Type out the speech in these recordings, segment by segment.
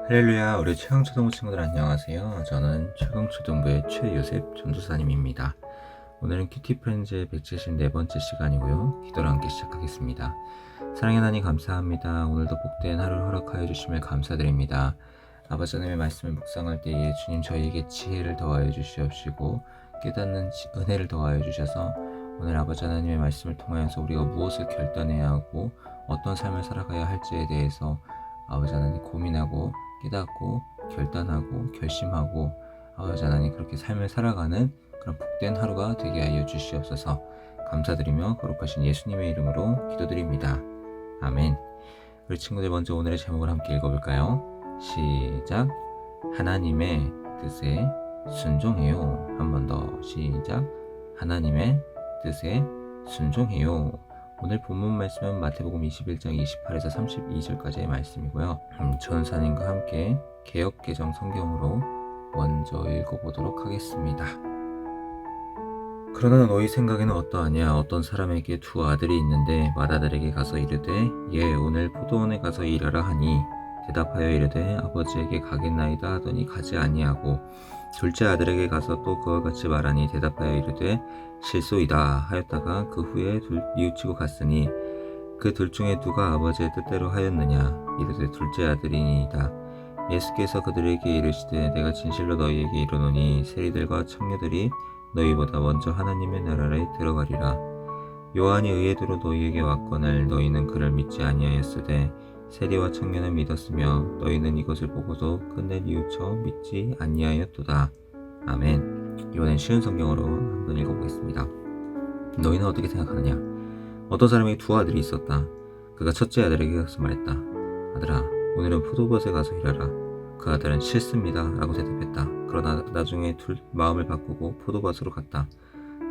할렐루야, 우리 최강초등부 친구들 안녕하세요. 저는 최강초등부의 최요셉 전도사님입니다. 오늘은 큐티프렌즈의 174번째 시간이고요. 기도를 함께 시작하겠습니다. 사랑의 하나님 감사합니다. 오늘도 복된 하루를 허락하여 주심을 감사드립니다. 아버지 하나님의 말씀을 묵상할 때에 주님 저희에게 지혜를 더하여 주시옵시고 깨닫는 은혜를 더하여 주셔서 오늘 아버지 하나님의 말씀을 통하여서 우리가 무엇을 결단해야 하고 어떤 삶을 살아가야 할지에 대해서 아버지 하나님 고민하고 깨닫고 결단하고 결심하고 아버지 하나님 그렇게 삶을 살아가는 그런 복된 하루가 되게 하여 주시옵소서. 감사드리며 거룩하신 예수님의 이름으로 기도드립니다. 아멘. 우리 친구들 먼저 오늘의 제목을 함께 읽어볼까요? 시작. 하나님의 뜻에 순종해요. 한 번 더 시작. 하나님의 뜻에 순종해요. 오늘 본문 말씀은 마태복음 21장 28에서 32절까지의 말씀이고요. 전사님과 함께 개역개정 성경으로 먼저 읽어보도록 하겠습니다. 그러나 너희 생각에는 어떠하냐? 어떤 사람에게 두 아들이 있는데 맏아들에게 가서 이르되 예 오늘 포도원에 가서 일하라 하니 대답하여 이르되 아버지에게 가겠나이다 하더니 가지 아니하고 둘째 아들에게 가서 또 그와 같이 말하니 대답하여 이르되 실소이다 하였다가 그 후에 뉘우치고 갔으니 그 둘 중에 누가 아버지의 뜻대로 하였느냐? 이르되 둘째 아들이니이다. 예수께서 그들에게 이르시되 내가 진실로 너희에게 이르노니 세리들과 청녀들이 너희보다 먼저 하나님의 나라에 들어가리라. 요한이 의에도로 너희에게 왔거늘 너희는 그를 믿지 아니하였으되 세리와 청년은 믿었으며 너희는 이것을 보고도 끝내 뉘우쳐 믿지 아니하였도다. 아멘. 이번엔 쉬운 성경으로 한번 읽어보겠습니다. 너희는 어떻게 생각하느냐? 어떤 사람에게 두 아들이 있었다. 그가 첫째 아들에게 가서 말했다. 아들아, 오늘은 포도밭에 가서 일하라. 그 아들은 싫습니다 라고 대답했다. 그러나 나중에 마음을 바꾸고 포도밭으로 갔다.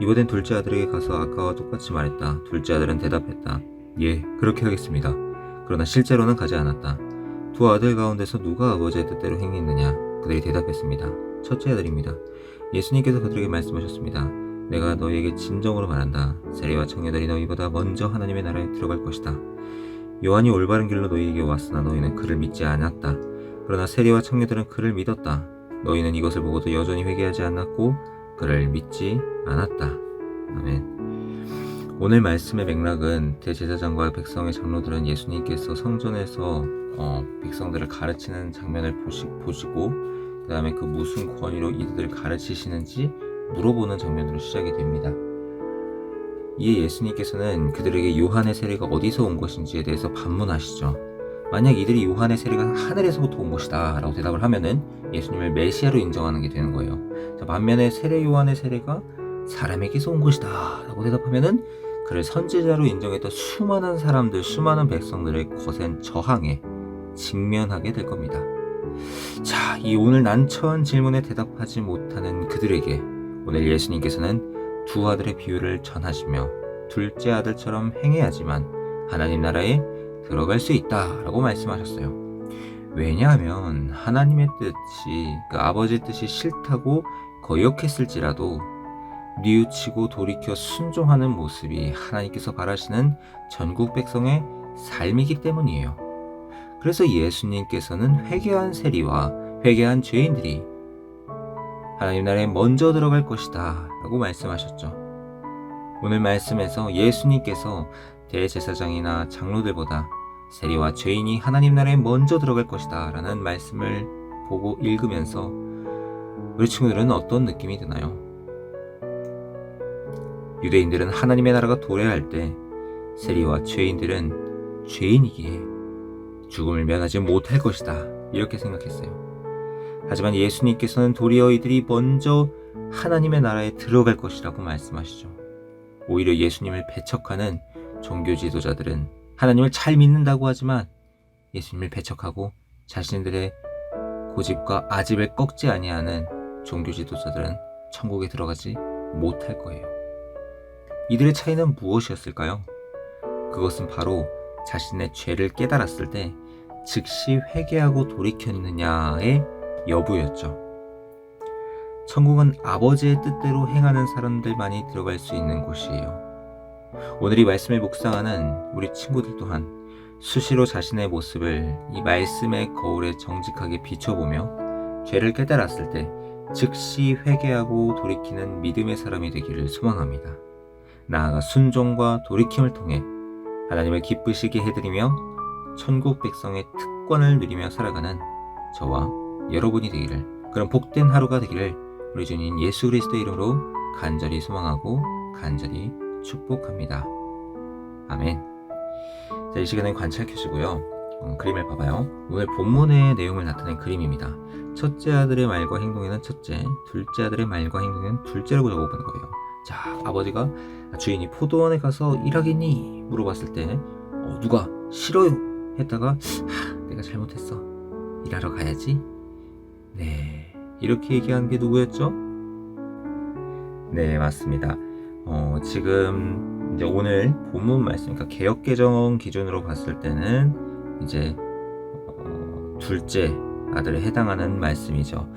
이번엔 둘째 아들에게 가서 아까와 똑같이 말했다. 둘째 아들은 대답했다. 예, 그렇게 하겠습니다. 그러나 실제로는 가지 않았다. 두 아들 가운데서 누가 아버지의 뜻대로 행했느냐? 그들이 대답했습니다. 첫째 아들입니다. 예수님께서 그들에게 말씀하셨습니다. 내가 너희에게 진정으로 말한다. 세리와 청녀들이 너희보다 먼저 하나님의 나라에 들어갈 것이다. 요한이 올바른 길로 너희에게 왔으나 너희는 그를 믿지 않았다. 그러나 세리와 청녀들은 그를 믿었다. 너희는 이것을 보고도 여전히 회개하지 않았고 그를 믿지 않았다. 아멘. 오늘 말씀의 맥락은 대제사장과 백성의 장로들은 예수님께서 성전에서 백성들을 가르치는 장면을 보시고 그 다음에 그 무슨 권위로 이들을 가르치시는지 물어보는 장면으로 시작이 됩니다. 이에 예수님께서는 그들에게 요한의 세례가 어디서 온 것인지에 대해서 반문하시죠. 만약 이들이 요한의 세례가 하늘에서부터 온 것이다 라고 대답을 하면은 예수님을 메시아로 인정하는 게 되는 거예요. 자, 반면에 세례 요한의 세례가 사람에게서 온 것이다 라고 대답하면은 그를 선지자로 인정했던 수많은 사람들, 수많은 백성들의 거센 저항에 직면하게 될 겁니다. 자, 이 오늘 난처한 질문에 대답하지 못하는 그들에게 오늘 예수님께서는 두 아들의 비유를 전하시며 둘째 아들처럼 행해야지만 하나님 나라에 들어갈 수 있다라고 말씀하셨어요. 왜냐하면 하나님의 뜻이 아버지 뜻이 싫다고 거역했을지라도 뉘우치고 돌이켜 순종하는 모습이 하나님께서 바라시는 전국 백성의 삶이기 때문이에요. 그래서 예수님께서는 회개한 세리와 회개한 죄인들이 하나님 나라에 먼저 들어갈 것이다 라고 말씀하셨죠. 오늘 말씀에서 예수님께서 대제사장이나 장로들보다 세리와 죄인이 하나님 나라에 먼저 들어갈 것이다 라는 말씀을 보고 읽으면서 우리 친구들은 어떤 느낌이 드나요? 유대인들은 하나님의 나라가 도래할 때 세리와 죄인들은 죄인이기에 죽음을 면하지 못할 것이다 이렇게 생각했어요. 하지만 예수님께서는 도리어 이들이 먼저 하나님의 나라에 들어갈 것이라고 말씀하시죠. 오히려 예수님을 배척하는 종교 지도자들은 하나님을 잘 믿는다고 하지만 예수님을 배척하고 자신들의 고집과 아집을 꺾지 아니하는 종교 지도자들은 천국에 들어가지 못할 거예요. 이들의 차이는 무엇이었을까요? 그것은 바로 자신의 죄를 깨달았을 때 즉시 회개하고 돌이켰느냐의 여부였죠. 천국은 아버지의 뜻대로 행하는 사람들만이 들어갈 수 있는 곳이에요. 오늘 이 말씀을 묵상하는 우리 친구들 또한 수시로 자신의 모습을 이 말씀의 거울에 정직하게 비춰보며 죄를 깨달았을 때 즉시 회개하고 돌이키는 믿음의 사람이 되기를 소망합니다. 나아가 순종과 돌이킴을 통해 하나님을 기쁘시게 해드리며 천국 백성의 특권을 누리며 살아가는 저와 여러분이 되기를, 그런 복된 하루가 되기를 우리 주님 예수 그리스도의 이름으로 간절히 소망하고 간절히 축복합니다. 아멘. 자, 이 시간에 관찰 켜시고요. 그림을 봐봐요. 오늘 본문의 내용을 나타낸 그림입니다. 첫째 아들의 말과 행동에는 첫째, 둘째 아들의 말과 행동에는 둘째라고 적어보는 거예요. 자, 아버지가 주인이 포도원에 가서 일하겠니? 물어봤을 때 누가 싫어요 했다가 내가 잘못했어, 일하러 가야지. 네, 이렇게 얘기한 게 누구였죠? 네, 맞습니다. 지금 이제 오늘 본문 말씀, 그러니까 개역개정 기준으로 봤을 때는 이제 둘째 아들에 해당하는 말씀이죠.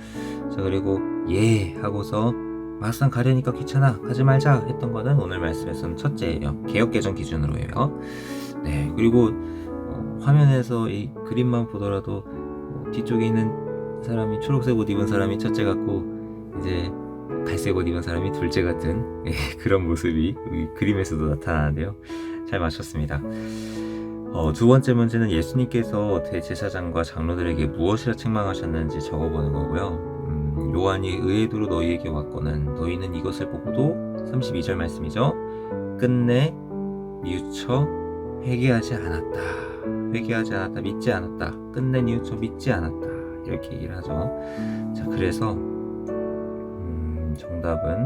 자, 그리고 예 하고서 막상 가려니까 귀찮아, 가지 말자 했던 거는 오늘 말씀에서는 첫째예요. 개역개정 기준으로예요. 네, 그리고 화면에서 이 그림만 보더라도 뒤쪽에 있는 사람이 초록색 옷 입은 사람이 첫째 같고 이제 갈색 옷 입은 사람이 둘째 같은 그런 모습이 이 그림에서도 나타나는데요. 잘 맞췄습니다. 두 번째 문제는 예수님께서 대제사장과 장로들에게 무엇이라 책망하셨는지 적어보는 거고요. 요한이 의도로 너희에게 왔거늘 너희는 이것을 보고도 32절 말씀이죠. 끝내 뉘우쳐 회개하지 않았다, 믿지 않았다, 끝내 뉘우쳐 믿지 않았다, 이렇게 얘기를 하죠. 자, 그래서 정답은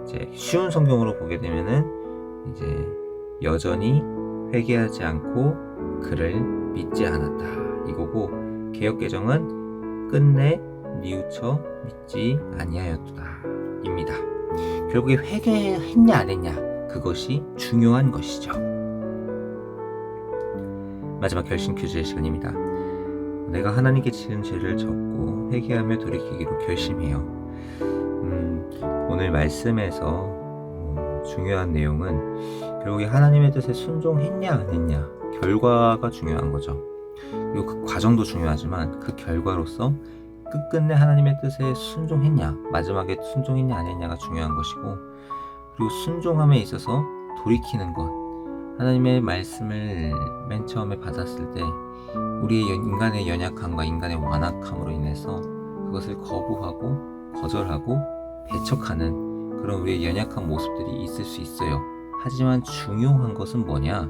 이제 쉬운 성경으로 보게 되면은 이제 여전히 회개하지 않고 그를 믿지 않았다 이거고, 개역개정은 끝내 뉘우쳐 믿지 아니하였도다 입니다. 결국에 회개했냐 안 했냐, 그것이 중요한 것이죠. 마지막 결심 퀴즈의 시간입니다. 내가 하나님께 지은 죄를 졌고 회개하며 돌이키기로 결심해요. 오늘 말씀에서 중요한 내용은 결국에 하나님의 뜻에 순종했냐 안 했냐, 결과가 중요한 거죠. 그리고 그 과정도 중요하지만 그 결과로서 끝끝내 하나님의 뜻에 순종했냐, 마지막에 순종했냐 안 했냐가 중요한 것이고, 그리고 순종함에 있어서 돌이키는 것, 하나님의 말씀을 맨 처음에 받았을 때 우리의 인간의 연약함과 인간의 완악함으로 인해서 그것을 거부하고 거절하고 배척하는 그런 우리의 연약한 모습들이 있을 수 있어요. 하지만 중요한 것은 뭐냐,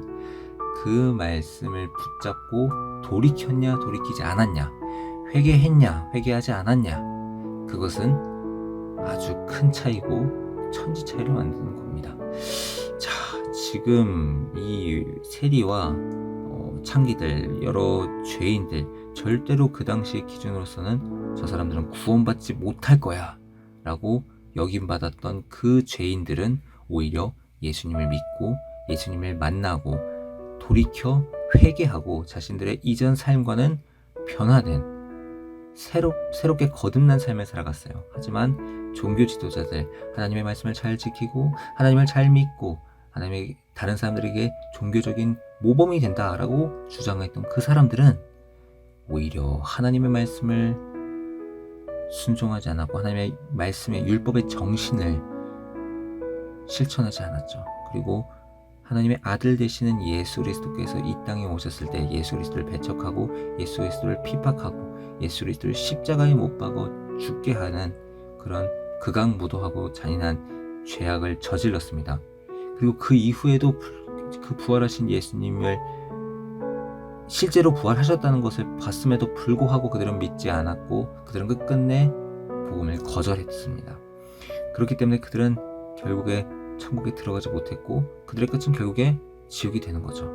그 말씀을 붙잡고 돌이켰냐 돌이키지 않았냐, 회개했냐 회개하지 않았냐, 그것은 아주 큰 차이고 천지 차이를 만드는 겁니다. 자, 지금 이 세리와 창기들, 여러 죄인들, 절대로 그 당시의 기준으로서는 저 사람들은 구원받지 못할 거야 라고 여김받았던 그 죄인들은 오히려 예수님을 믿고 예수님을 만나고 돌이켜 회개하고 자신들의 이전 삶과는 변화된 새롭게 거듭난 삶을 살아갔어요. 하지만 종교 지도자들, 하나님의 말씀을 잘 지키고 하나님을 잘 믿고 하나님의 다른 사람들에게 종교적인 모범이 된다라고 주장했던 그 사람들은 오히려 하나님의 말씀을 순종하지 않았고 하나님의 말씀의 율법의 정신을 실천하지 않았죠. 그리고 하나님의 아들 되시는 예수 그리스도께서 이 땅에 오셨을 때 예수 그리스도를 배척하고 예수 그리스도를 핍박하고 예수 그리스도를 십자가에 못 박아 죽게 하는 그런 극악무도하고 잔인한 죄악을 저질렀습니다. 그리고 그 이후에도 그 부활하신 예수님을 실제로 부활하셨다는 것을 봤음에도 불구하고 그들은 믿지 않았고 그들은 끝끝내 복음을 거절했습니다. 그렇기 때문에 그들은 결국에 천국에 들어가지 못했고 그들의 끝은 결국에 지옥이 되는 거죠.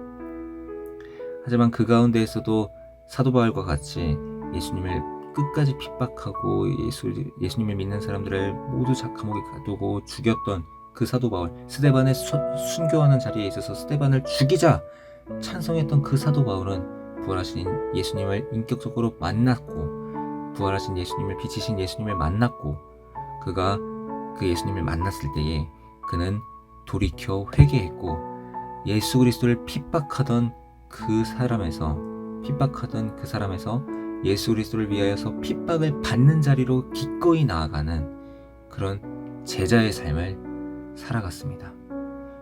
하지만 그 가운데에서도 사도 바울과 같이 예수님을 끝까지 핍박하고 예수님을 믿는 사람들을 모두 감옥에 가두고 죽였던 그 사도 바울, 스데반을 순교하는 자리에 있어서 스데반을 죽이자 찬송했던 그 사도 바울은 부활하신 예수님을 인격적으로 만났고 부활하신 예수님을 비치신 예수님을 만났고 그가 그 예수님을 만났을 때에 그는 돌이켜 회개했고 예수 그리스도를 핍박하던 그 사람에서, 핍박하던 그 사람에서 예수 그리스도를 위하여서 핍박을 받는 자리로 기꺼이 나아가는 그런 제자의 삶을 살아갔습니다.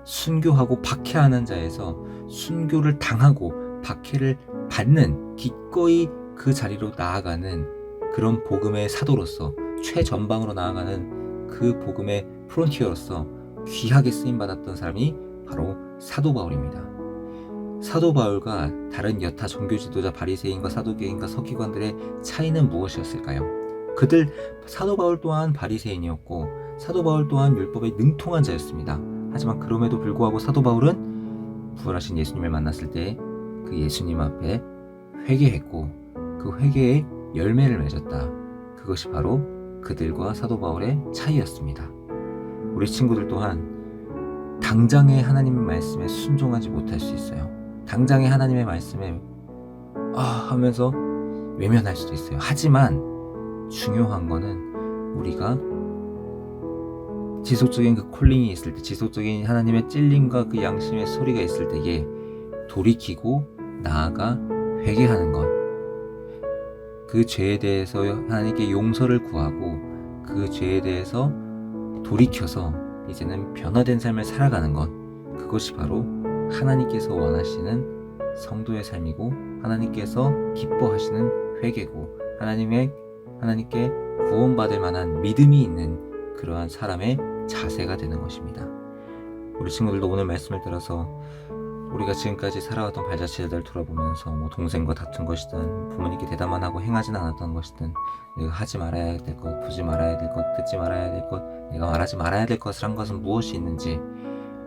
순교하고 박해하는 자에서 순교를 당하고 박해를 받는, 기꺼이 그 자리로 나아가는 그런 복음의 사도로서, 최전방으로 나아가는 그 복음의 프론티어로서 귀하게 쓰임받았던 사람이 바로 사도 바울입니다. 사도 바울과 다른 여타 종교 지도자 바리새인과 사두개인과 서기관들의 차이는 무엇이었을까요? 사도 바울 또한 바리새인이었고 사도 바울 또한 율법에 능통한 자였습니다. 하지만 그럼에도 불구하고 사도 바울은 부활하신 예수님을 만났을 때 그 예수님 앞에 회개했고 그 회개에 열매를 맺었다. 그것이 바로 그들과 사도 바울의 차이였습니다. 우리 친구들 또한 당장의 하나님의 말씀에 순종하지 못할 수 있어요. 당장의 하나님의 말씀에 하면서 외면할 수도 있어요. 하지만 중요한 거는 우리가 지속적인 그 콜링이 있을 때, 지속적인 하나님의 찔림과 그 양심의 소리가 있을 때에 돌이키고 나아가 회개하는 것, 그 죄에 대해서 하나님께 용서를 구하고 그 죄에 대해서 돌이켜서 이제는 변화된 삶을 살아가는 것, 그것이 바로 하나님께서 원하시는 성도의 삶이고 하나님께서 기뻐하시는 회개고 하나님께 구원받을 만한 믿음이 있는 그러한 사람의 자세가 되는 것입니다. 우리 친구들도 오늘 말씀을 들어서 우리가 지금까지 살아왔던 발자취를 돌아보면서 동생과 다툰 것이든 부모님께 대답만 하고 행하진 않았던 것이든 내가 하지 말아야 될 것, 보지 말아야 될 것, 듣지 말아야 될 것, 내가 말하지 말아야 될 것을 한 것은 무엇이 있는지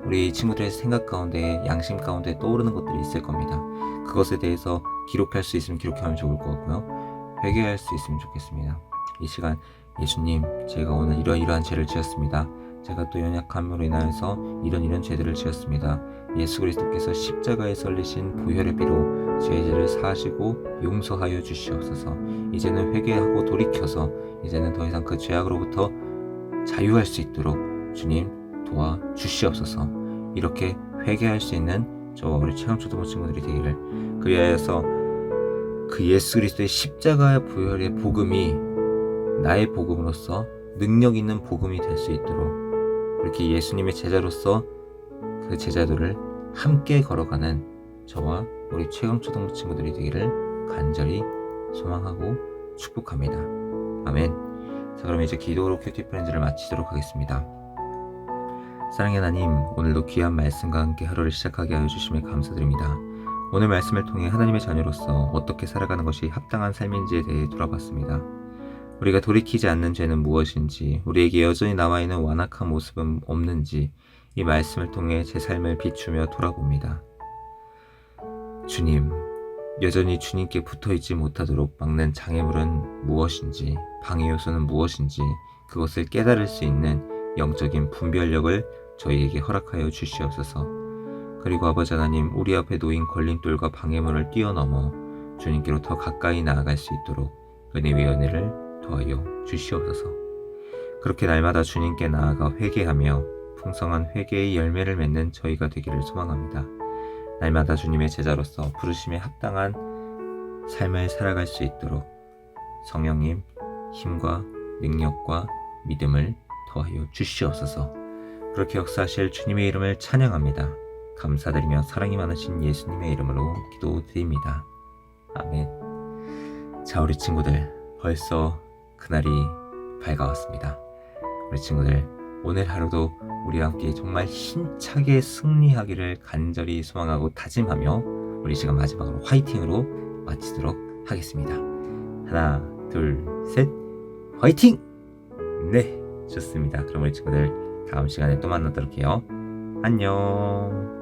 우리 친구들의 생각 가운데, 양심 가운데 떠오르는 것들이 있을 겁니다. 그것에 대해서 기록할 수 있으면 기록하면 좋을 것 같고요. 회개할 수 있으면 좋겠습니다. 이 시간 예수님, 제가 오늘 이러이러한 죄를 지었습니다. 제가 또 연약함으로 인하여서 이런 죄들을 지었습니다. 예수 그리스도께서 십자가에 설리신 보혈의 피로 죄를 사하시고 용서하여 주시옵소서. 이제는 회개하고 돌이켜서 이제는 더 이상 그 죄악으로부터 자유할 수 있도록 주님 도와주시옵소서. 이렇게 회개할 수 있는 저와 우리 체험초등부 친구들이 되기를, 그리하여서 그 예수 그리스도의 십자가의 보혈의 복음이 나의 복음으로서 능력 있는 복음이 될 수 있도록, 이렇게 예수님의 제자로서 그 제자들을 함께 걸어가는 저와 우리 최강초등부 친구들이 되기를 간절히 소망하고 축복합니다. 아멘. 자, 그럼 이제 기도로 큐티 프렌즈를 마치도록 하겠습니다. 사랑의 하나님, 오늘도 귀한 말씀과 함께 하루를 시작하게 하여 주심에 감사드립니다. 오늘 말씀을 통해 하나님의 자녀로서 어떻게 살아가는 것이 합당한 삶인지에 대해 돌아봤습니다. 우리가 돌이키지 않는 죄는 무엇인지, 우리에게 여전히 남아있는 완악한 모습은 없는지 이 말씀을 통해 제 삶을 비추며 돌아봅니다. 주님, 여전히 주님께 붙어있지 못하도록 막는 장애물은 무엇인지, 방해 요소는 무엇인지 그것을 깨달을 수 있는 영적인 분별력을 저희에게 허락하여 주시옵소서. 그리고 아버지 하나님, 우리 앞에 놓인 걸림돌과 방해물을 뛰어넘어 주님께로 더 가까이 나아갈 수 있도록 은혜의 은혜를 더하여 주시옵소서. 그렇게 날마다 주님께 나아가 회개하며 풍성한 회개의 열매를 맺는 저희가 되기를 소망합니다. 날마다 주님의 제자로서 부르심에 합당한 삶을 살아갈 수 있도록 성령님 힘과 능력과 믿음을 더하여 주시옵소서. 그렇게 역사하실 주님의 이름을 찬양합니다. 감사드리며 사랑이 많으신 예수님의 이름으로 기도드립니다. 아멘. 자, 우리 친구들, 벌써 그날이 밝아왔습니다. 우리 친구들, 오늘 하루도 우리와 함께 정말 힘차게 승리하기를 간절히 소망하고 다짐하며 우리 시간 마지막으로 화이팅으로 마치도록 하겠습니다. 하나, 둘, 셋, 화이팅! 네, 좋습니다. 그럼 우리 친구들 다음 시간에 또 만나도록 해요. 안녕.